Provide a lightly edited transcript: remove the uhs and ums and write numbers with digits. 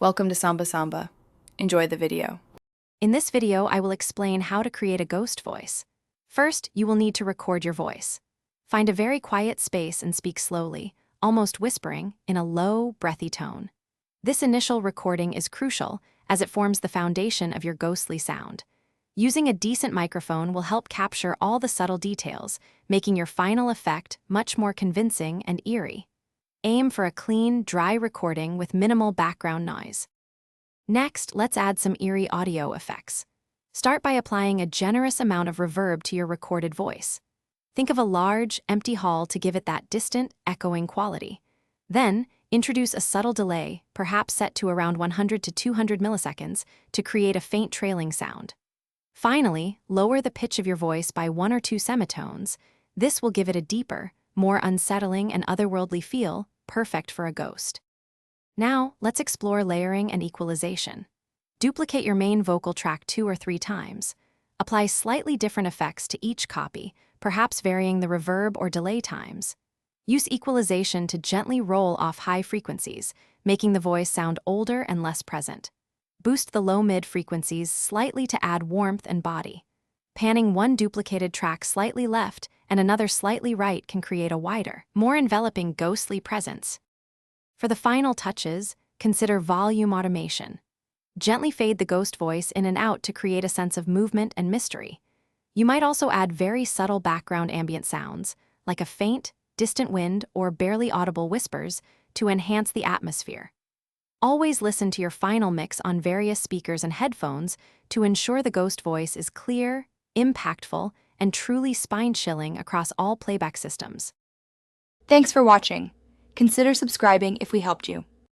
Welcome to Samba Samba. Enjoy the video. In this video, I will explain how to create a ghost voice. First, you will need to record your voice. Find a very quiet space and speak slowly, almost whispering, in a low, breathy tone. This initial recording is crucial as it forms the foundation of your ghostly sound. Using a decent microphone will help capture all the subtle details, making your final effect much more convincing and eerie. Aim for a clean, dry recording with minimal background noise. Next, let's add some eerie audio effects. Start by applying a generous amount of reverb to your recorded voice. Think of a large, empty hall to give it that distant, echoing quality. Then, introduce a subtle delay, perhaps set to around 100 to 200 milliseconds, to create a faint trailing sound. Finally, lower the pitch of your voice by 1 or 2 semitones. This will give it a deeper, more unsettling and otherworldly feel, perfect for a ghost. Now, let's explore layering and equalization. Duplicate your main vocal track 2 or 3 times. Apply slightly different effects to each copy, perhaps varying the reverb or delay times. Use equalization to gently roll off high frequencies, making the voice sound older and less present. Boost the low-mid frequencies slightly to add warmth and body. Panning one duplicated track slightly left and another slightly right can create a wider, more enveloping ghostly presence. For the final touches, consider volume automation. Gently fade the ghost voice in and out to create a sense of movement and mystery. You might also add very subtle background ambient sounds, like a faint, distant wind or barely audible whispers, to enhance the atmosphere. Always listen to your final mix on various speakers and headphones to ensure the ghost voice is clear, impactful, and truly spine-chilling across all playback systems. Thanks for watching. Consider subscribing if we helped you.